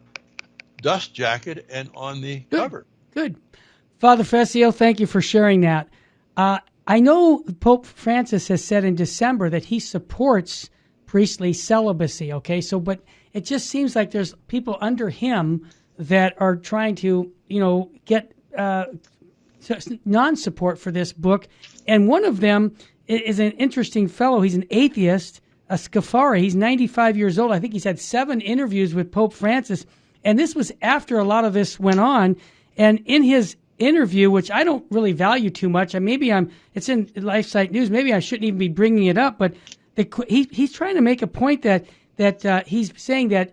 dust jacket and on the cover. Good. Father Fessio, thank you for sharing that. I know Pope Francis has said in December that he supports priestly celibacy, okay? So, but it just seems like there's people under him that are trying to, get non-support for this book. And one of them is an interesting fellow. He's an atheist, a Scafari. He's 95 years old. I think he's had 7 interviews with Pope Francis. And this was after a lot of this went on. And in his interview, which I don't really value too much, and it's in LifeSite News, maybe I shouldn't even be bringing it up, but he's trying to make a point that he's saying that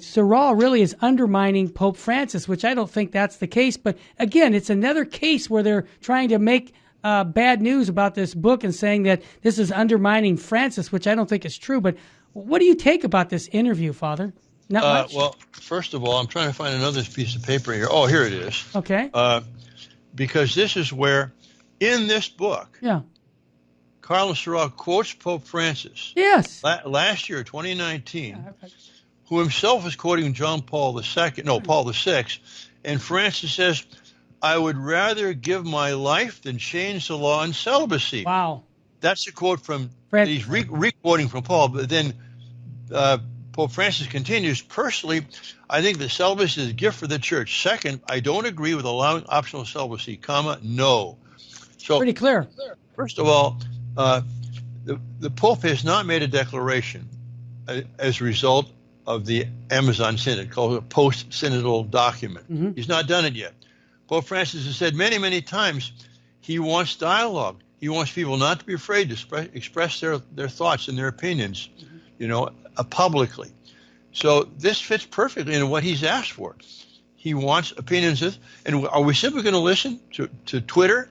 Sorrel really is undermining Pope Francis, which I don't think that's the case. But again, it's another case where they're trying to make bad news about this book and saying that this is undermining Francis, which I don't think is true. But what do you take about this interview, Father? Not much? Well, first of all, I'm trying to find another piece of paper here. Oh, here it is. Okay. Because this is where, in this book, Yeah. Carlos Sorrel quotes Pope Francis. Yes. Last year, 2019, who himself is quoting Paul VI, and Francis says, "I would rather give my life than change the law on celibacy." Wow. That's a quote from, Francis. he's re-quoting from Paul, but then Pope Francis continues, "Personally, I think that celibacy is a gift for the church. Second, I don't agree with allowing optional celibacy, no." So, pretty clear. First of all, the Pope has not made a declaration as a result of the Amazon Synod, called a post-synodal document. Mm-hmm. He's not done it yet. Pope Francis has said many, many times he wants dialogue. He wants people not to be afraid to express their thoughts and their opinions, publicly. So this fits perfectly into what he's asked for. He wants opinions. And are we simply going to listen to Twitter?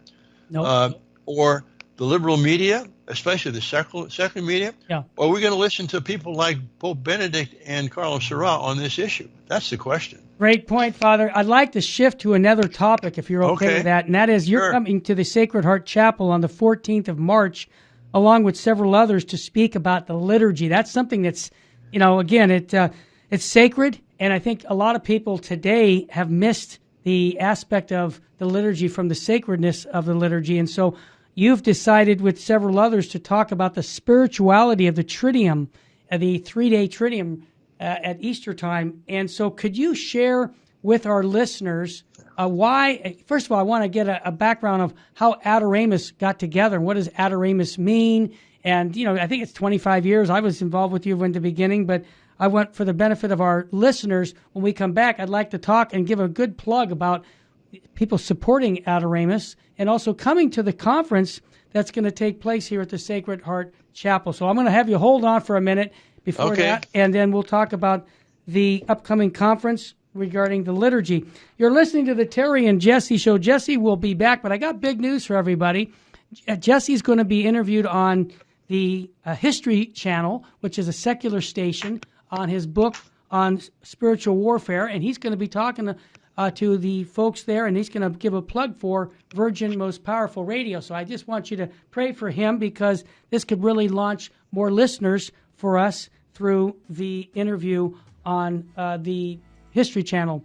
No. Or the liberal media, especially the secular media? Yeah. Or are we going to listen to people like Pope Benedict and Carlos Sorrel on this issue? That's the question. Great point, Father. I'd like to shift to another topic, if you're okay with that, and that is you're coming to the Sacred Heart Chapel on the 14th of March, along with several others, to speak about the liturgy. That's something that's, again, it's sacred, and I think a lot of people today have missed the aspect of the liturgy from the sacredness of the liturgy, and so you've decided with several others to talk about the spirituality of the Triduum, the 3-day Triduum at Easter time. And so could you share with our listeners why, first of all, I want to get a background of how Adoramus got together and what does Adoramus mean? And, I think it's 25 years. I was involved with you in the beginning, but I want, for the benefit of our listeners, when we come back, I'd like to talk and give a good plug about people supporting Adoramus and also coming to the conference that's going to take place here at the Sacred Heart Chapel. So I'm going to have you hold on for a minute before that, and then we'll talk about the upcoming conference regarding the liturgy. You're listening to the Terry and Jesse Show. Jesse will be back, but I got big news for everybody. Jesse's going to be interviewed on the History Channel, which is a secular station, on his book on spiritual warfare, and he's going to be talking to the folks there, and he's going to give a plug for Virgin Most Powerful Radio. So I just want you to pray for him, because this could really launch more listeners for us through the interview on the History Channel.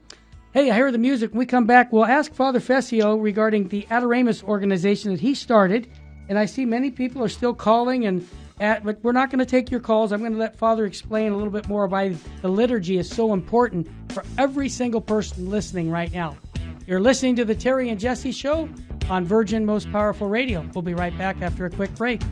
Hey, I hear the music. When we come back, we'll ask Father Fessio regarding the Adoramus organization that he started, and I see many people are still calling, but we're not going to take your calls. I'm going to let Father explain a little bit more why the liturgy is so important for every single person listening right now. You're listening to the Terry and Jesse Show on Virgin Most Powerful Radio. We'll be right back after a quick break.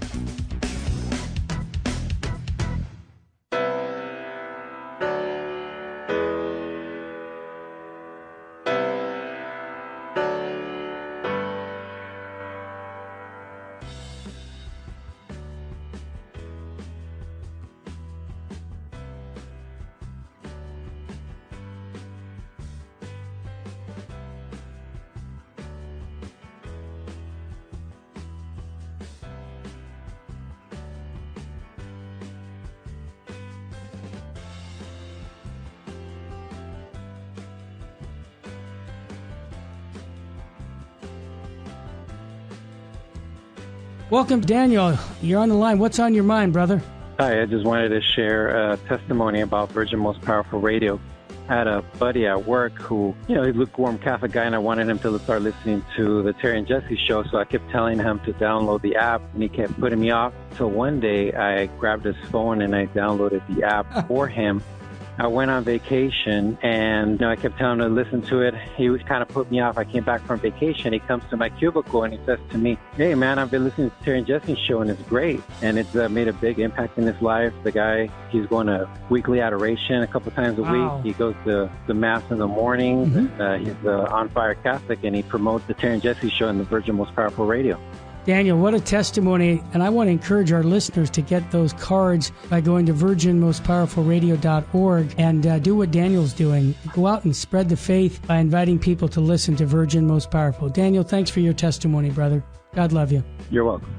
Welcome, Daniel. You're on the line. What's on your mind, brother? Hi, I just wanted to share a testimony about Virgin Most Powerful Radio. I had a buddy at work who, he's a lukewarm Catholic guy, and I wanted him to start listening to the Terry and Jesse Show, so I kept telling him to download the app, and he kept putting me off. So one day, I grabbed his phone, and I downloaded the app for him. I went on vacation, and I kept telling him to listen to it. He was kind of put me off. I came back from vacation. He comes to my cubicle, and he says to me, "Hey, man, I've been listening to Terry and Jesse's show, and it's great." And it's made a big impact in his life. The guy, he's going to weekly adoration a couple times a week. He goes to the Mass in the morning. Mm-hmm. He's an on-fire Catholic, and he promotes the Terry and Jesse show in the Virgin Most Powerful Radio. Daniel, what a testimony. And I want to encourage our listeners to get those cards by going to virginmostpowerfulradio.org and do what Daniel's doing. Go out and spread the faith by inviting people to listen to Virgin Most Powerful. Daniel, thanks for your testimony, brother. God love you. You're welcome.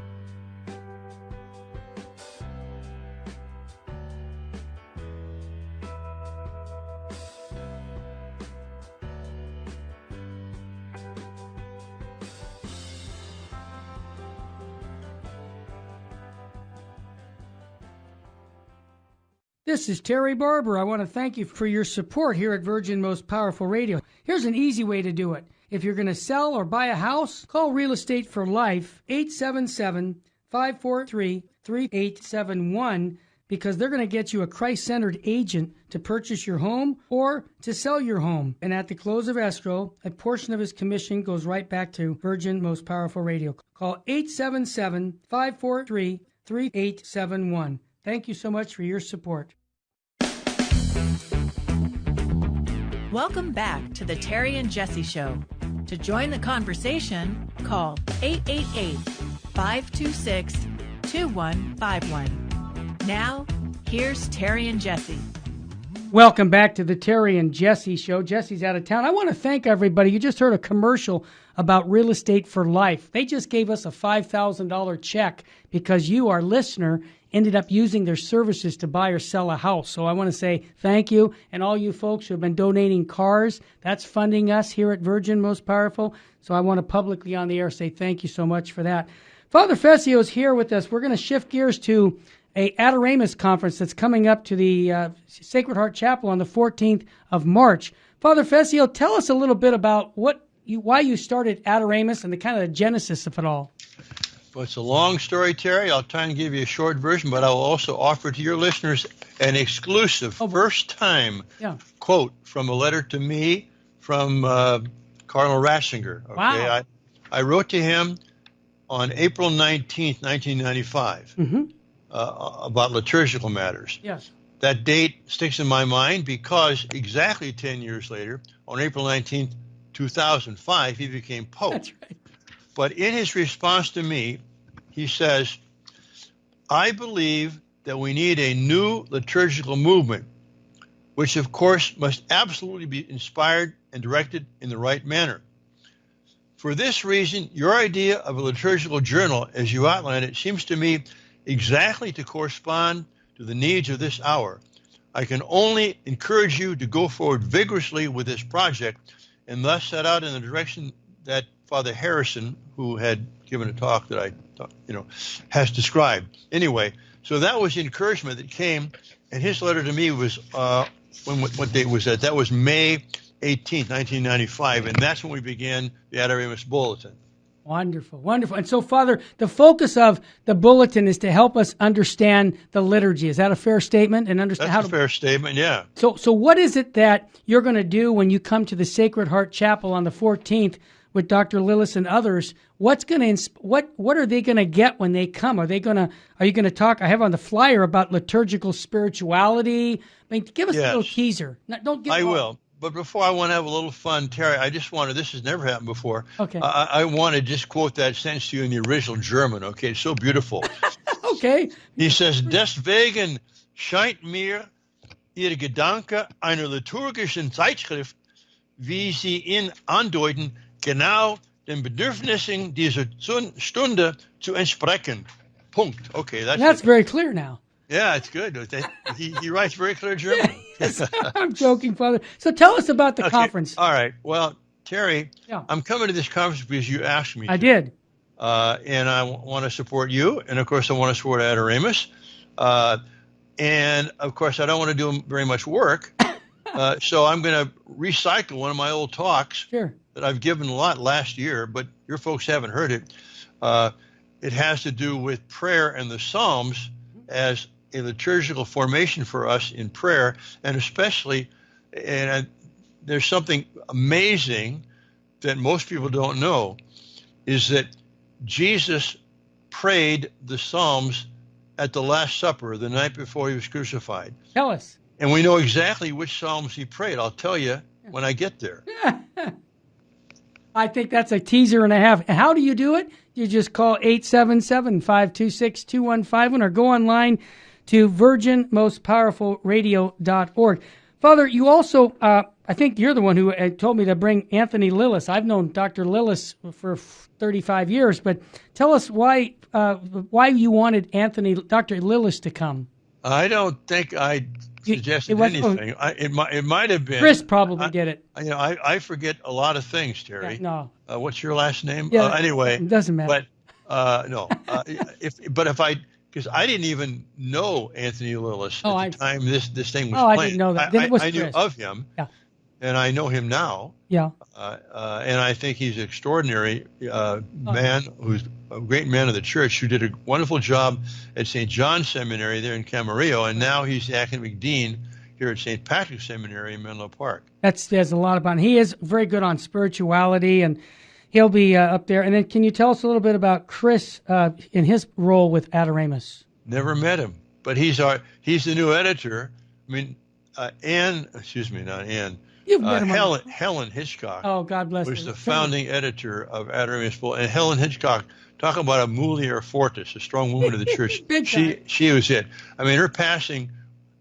This is Terry Barber. I want to thank you for your support here at Virgin Most Powerful Radio. Here's an easy way to do it. If you're going to sell or buy a house, call Real Estate for Life, 877-543-3871, because they're going to get you a Christ-centered agent to purchase your home or to sell your home. And at the close of escrow, a portion of his commission goes right back to Virgin Most Powerful Radio. Call 877-543-3871. Thank you so much for your support. Welcome back to the Terry and Jesse Show. To join the conversation, call 888-526-2151. Now, here's Terry and Jesse. Welcome back to the Terry and Jesse Show. Jesse's out of town. I want to thank everybody. You just heard a commercial about Real Estate for Life. They just gave us a $5,000 check because you, our listener, ended up using their services to buy or sell a house. So I want to say thank you. And all you folks who have been donating cars, that's funding us here at Virgin Most Powerful. So I want to publicly on the air say thank you so much for that. Father Fessio is here with us. We're going to shift gears to a Adoramus conference that's coming up to the Sacred Heart Chapel on the 14th of March. Father Fessio, tell us a little bit about why you started Adoramus and the kind of the genesis of it all. Well, it's a long story, Terry. I'll try and give you a short version, but I will also offer to your listeners an exclusive first-time quote from a letter to me from Cardinal Ratzinger. Okay? Wow. I wrote to him on April 19th, 1995, about liturgical matters. Yes. That date sticks in my mind because exactly 10 years later, on April 19th, 2005, he became Pope. That's right. But in his response to me, he says, I believe that we need a new liturgical movement, which of course must absolutely be inspired and directed in the right manner. For this reason, your idea of a liturgical journal, as you outline it, seems to me exactly to correspond to the needs of this hour. I can only encourage you to go forward vigorously with this project and thus set out in the direction that Father Harrison, who had given a talk that I has described. Anyway, so that was the encouragement that came, and his letter to me was, what date was that? That was May 18th, 1995, and that's when we began the Adoramus Bulletin. Wonderful, wonderful. And so, Father, the focus of the bulletin is to help us understand the liturgy. Is that a fair statement? And understand That's a fair statement, yeah. So what is it that you're going to do when you come to the Sacred Heart Chapel on the 14th with Dr. Lillis and others? What's going to what are they going to get when they come? Are you going to talk? I have on the flyer about liturgical spirituality. I mean, give us a little teaser. Don't give. I will. But before I want to have a little fun, Terry, I just wanted, this has never happened before. Okay. I want to just quote that sentence to you in the original German. Okay, it's so beautiful. Okay. He says, Deswegen scheint mir Ihr Gedanke einer liturgischen Zeitschrift, wie Sie ihn andeuten, genau den Bedürfnissen dieser Stunde zu entsprechen. Punkt. Okay, that's very clear now. Yeah, it's good. He writes very clear German. Yes, I'm joking, Father. So tell us about the conference. All right. Well, Terry, I'm coming to this conference because you asked me to. I did. And I want to support you. And, of course, I want to support Adoramus. And, of course, I don't want to do very much work. So I'm going to recycle one of my old talks that I've given a lot last year, but your folks haven't heard it. It has to do with prayer and the Psalms as a liturgical formation for us in prayer, and especially, there's something amazing that most people don't know, is that Jesus prayed the Psalms at the Last Supper, the night before he was crucified. Tell us. And we know exactly which Psalms he prayed. I'll tell you when I get there. I think that's a teaser and a half. How do you do it? You just call 877-526-2151 or go online to virginmostpowerfulradio.org. Father, you also, I think you're the one who told me to bring Anthony Lillis. I've known Dr. Lillis for 35 years, but tell us why you wanted Dr. Lillis to come. I don't think I suggested anything. It might have been. Chris probably did it. I forget a lot of things, Terry. Yeah, no. What's your last name? Yeah, anyway, it doesn't matter. But no, because I didn't even know Anthony Lillis at the time this thing was playing. I didn't know that. Then it was I knew Chris. of him. Yeah. And I know him now. Yeah. And I think he's an extraordinary man, who's a great man of the church, who did a wonderful job at St. John's Seminary there in Camarillo, and now he's the academic dean here at St. Patrick's Seminary in Menlo Park. There's a lot about him. He is very good on spirituality, and he'll be up there. And then can you tell us a little bit about Chris in his role with Adoramus? Never met him, but he's the new editor. I mean, not Ann. You've met him. Helen Hitchcock. Oh, God bless her. Was the founding editor of Adoramus Bull. And Helen Hitchcock, talk about a mulier fortis, a strong woman of the church. She was it. I mean, her passing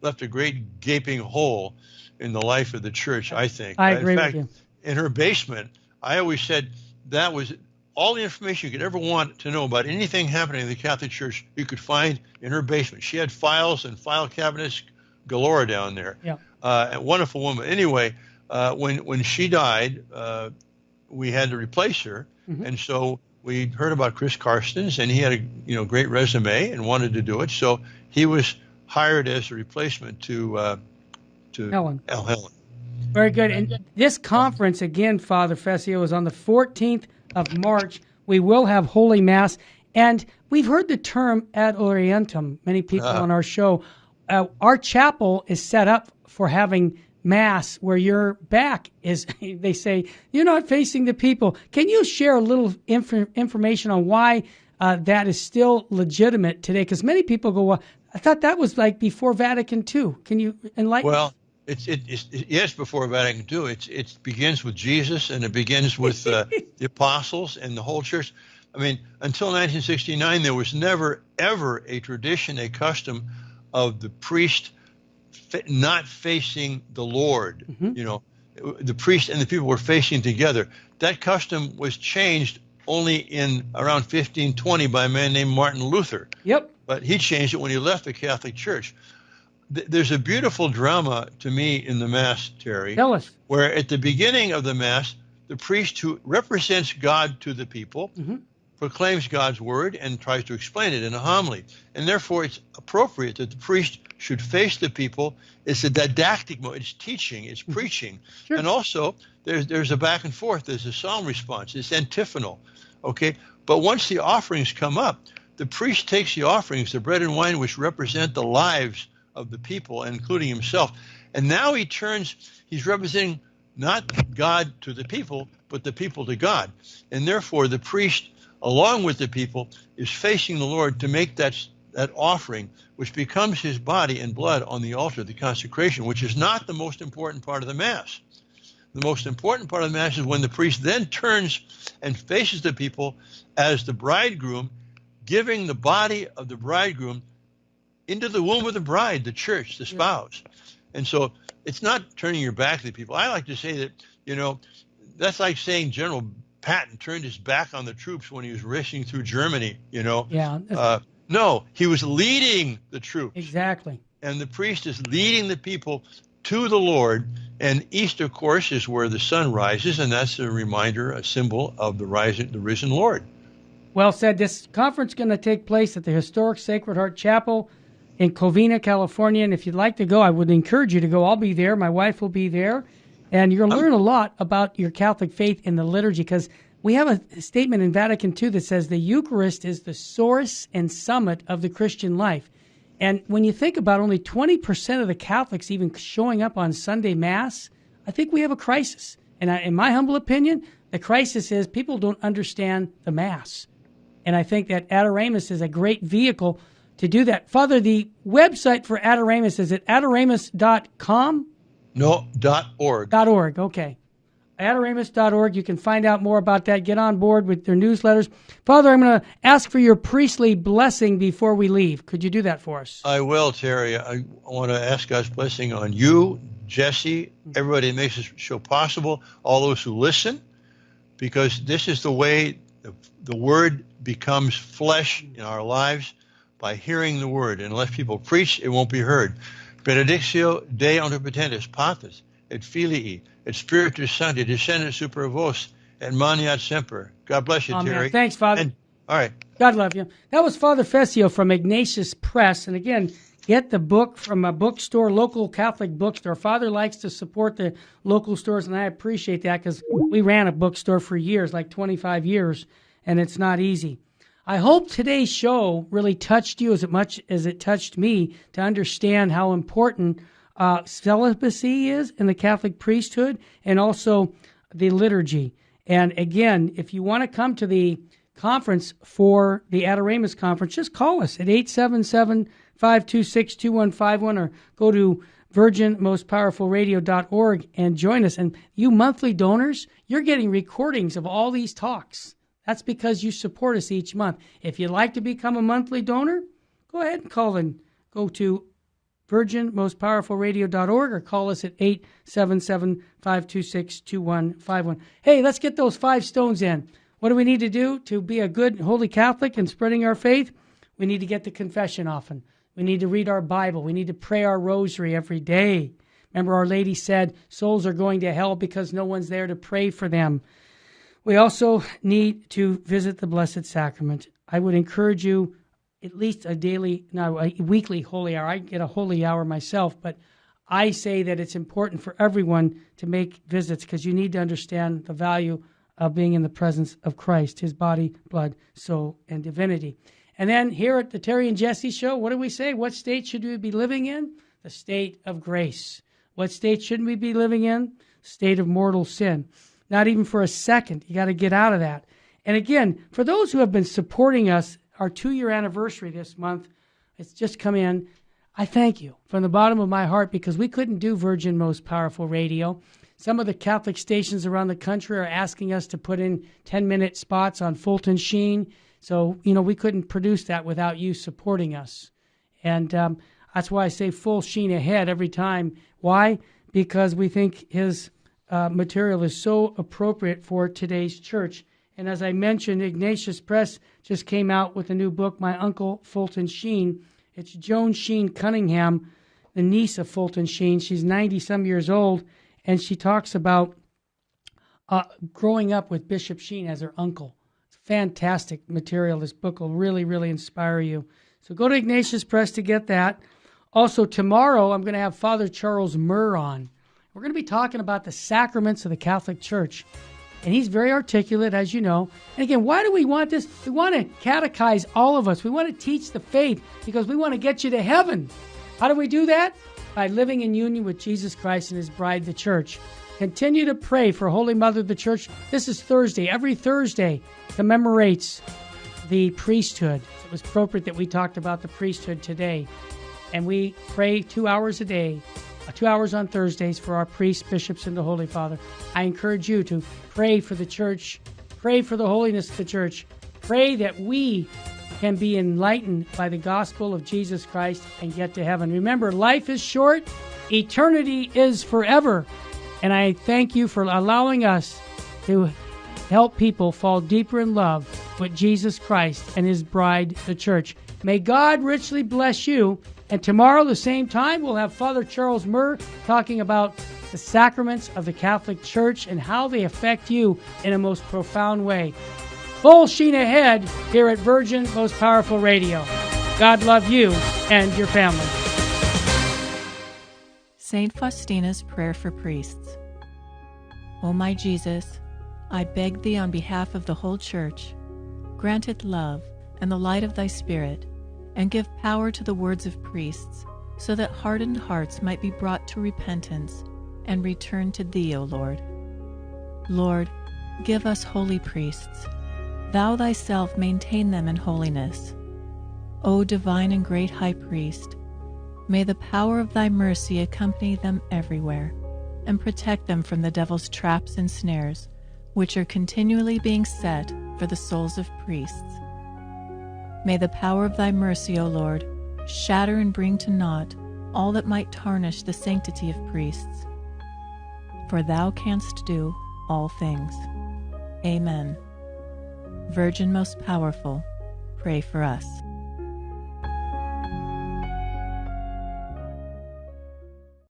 left a great gaping hole in the life of the church, I think. I agree with you. In her basement, I always said that was all the information you could ever want to know about anything happening in the Catholic Church you could find in her basement. She had files and file cabinets galore down there. Yeah. A wonderful woman. Anyway, when she died, we had to replace her, and so we heard about Chris Carstens, and he had a great resume and wanted to do it. So he was hired as a replacement to Helen. Helen. Very good. And this conference, again, Father Fessio, is on the 14th of March. We will have Holy Mass. And we've heard the term ad orientem, many people on our show. Our chapel is set up for having Mass where your back is, they say, you're not facing the people. Can you share a little information on why that is still legitimate today? Because many people go, well, I thought that was like before Vatican II. Can you enlighten us? Well, it's before Vatican II. It begins with Jesus, and it begins with the apostles and the whole church. I mean, until 1969, there was never, ever a tradition, a custom of the priest not facing the Lord. The priest and the people were facing together. That custom was changed only in around 1520 by a man named Martin Luther. Yep. But he changed it when he left the Catholic Church. There's a beautiful drama to me in the Mass, Terry. Tell us. Where at the beginning of the Mass, the priest who represents God to the people proclaims God's word and tries to explain it in a homily. And therefore, it's appropriate that the priest should face the people. It's a didactic mode. It's teaching. It's preaching. Sure. And also, there's a back and forth. There's a psalm response. It's antiphonal. Okay? But once the offerings come up, the priest takes the offerings, the bread and wine, which represent the lives of the people, including himself. And now he's representing not God to the people, but the people to God. And therefore, the priest, along with the people, is facing the Lord to make that offering, which becomes his body and blood on the altar, the consecration, which is not the most important part of the Mass. The most important part of the Mass is when the priest then turns and faces the people as the bridegroom, giving the body of the bridegroom into the womb of the bride, the church, the spouse. And so it's not turning your back to the people. I like to say that, that's like saying General Patton turned his back on the troops when he was racing through Germany, Yeah. No, he was leading the troops. Exactly. And the priest is leading the people to the Lord. And Easter, of course, is where the sun rises, and that's a reminder, a symbol of the risen Lord. Well said. This conference is going to take place at the historic Sacred Heart Chapel in Covina, California. And if you'd like to go, I would encourage you to go. I'll be there. My wife will be there. And you're going to learn a lot about your Catholic faith in the liturgy, because we have a statement in Vatican II that says the Eucharist is the source and summit of the Christian life. And when you think about only 20% of the Catholics even showing up on Sunday Mass, I think we have a crisis. And in my humble opinion, the crisis is people don't understand the Mass. And I think that Adoramus is a great vehicle to do that. Father, the website for Adoramus, is it adoramus.com? No, .org. .org, okay. Adoramus.org. You can find out more about that. Get on board with their newsletters. Father, I'm going to ask for your priestly blessing before we leave. Could you do that for us? I will, Terry. I want to ask God's blessing on you, Jesse, everybody that makes this show possible, all those who listen, because this is the way the Word becomes flesh in our lives, by hearing the Word. And unless people preach, it won't be heard. Benedictio Dei omnipotentis, Patris, et Filii, et Spiritus Sancti, descendit super vos, et maniat semper. God bless you, Amen. Terry. Thanks, Father. All right. God love you. That was Father Fessio from Ignatius Press. And again, get the book from a bookstore, local Catholic bookstore. Father likes to support the local stores, and I appreciate that because we ran a bookstore for years, like 25 years, and it's not easy. I hope today's show really touched you as much as it touched me to understand how important celibacy is in the Catholic priesthood and also the liturgy. And again, if you want to come to the conference for the Adoramus conference, just call us at 877-526-2151 or go to virginmostpowerfulradio.org and join us. And you monthly donors, you're getting recordings of all these talks. That's because you support us each month. If you'd like to become a monthly donor, go ahead and call and go to virginmostpowerfulradio.org or call us at 877-526-2151. Hey, let's get those 5 stones in. What do we need to do to be a good holy Catholic and spreading our faith? We need to get to confession often. We need to read our Bible. We need to pray our rosary every day. Remember, Our Lady said souls are going to hell because no one's there to pray for them. We also need to visit the Blessed Sacrament. I would encourage you at least a weekly holy hour. I get a holy hour myself, but I say that it's important for everyone to make visits because you need to understand the value of being in the presence of Christ, his body, blood, soul, and divinity. And then here at the Terry and Jesse Show, what do we say? What state should we be living in? The state of grace. What state shouldn't we be living in? State of mortal sin. Not even for a second. You got to get out of that. And again, for those who have been supporting us, our 2-year anniversary this month, it's just come in. I thank you from the bottom of my heart because we couldn't do Virgin Most Powerful Radio. Some of the Catholic stations around the country are asking us to put in 10-minute spots on Fulton Sheen. So, we couldn't produce that without you supporting us. And that's why I say full Sheen ahead every time. Why? Because we think his material is so appropriate for today's church. And as I mentioned, Ignatius Press just came out with a new book, My Uncle Fulton Sheen. It's Joan Sheen Cunningham, the niece of Fulton Sheen. She's 90-some years old, and she talks about growing up with Bishop Sheen as her uncle. It's fantastic material. This book will really, really inspire you. So go to Ignatius Press to get that. Also, tomorrow I'm going to have Father Charles Murr on. We're going to be talking about the sacraments of the Catholic Church. And he's very articulate, as you know. And again, why do we want this? We want to catechize all of us. We want to teach the faith because we want to get you to heaven. How do we do that? By living in union with Jesus Christ and his bride, the church. Continue to pray for Holy Mother of the Church. This is Thursday. Every Thursday commemorates the priesthood. It was appropriate that we talked about the priesthood today. And we pray 2 hours a day. 2 hours on Thursdays for our priests, bishops, and the Holy Father. I encourage you to pray for the church, pray for the holiness of the church, pray that we can be enlightened by the gospel of Jesus Christ and get to heaven. Remember, life is short, eternity is forever. And I thank you for allowing us to help people fall deeper in love with Jesus Christ and his bride, the church. May God richly bless you. And tomorrow, the same time, we'll have Father Charles Murr talking about the sacraments of the Catholic Church and how they affect you in a most profound way. Full Sheen ahead here at Virgin Most Powerful Radio. God love you and your family. Saint Faustina's Prayer for Priests. O my Jesus, I beg thee on behalf of the whole Church, grant it love and the light of thy Spirit, and give power to the words of priests, so that hardened hearts might be brought to repentance and return to thee, O Lord. Lord, give us holy priests. Thou thyself maintain them in holiness. O divine and great High Priest, may the power of thy mercy accompany them everywhere, and protect them from the devil's traps and snares, which are continually being set for the souls of priests. May the power of thy mercy, O Lord, shatter and bring to naught all that might tarnish the sanctity of priests. For thou canst do all things. Amen. Virgin most powerful, pray for us.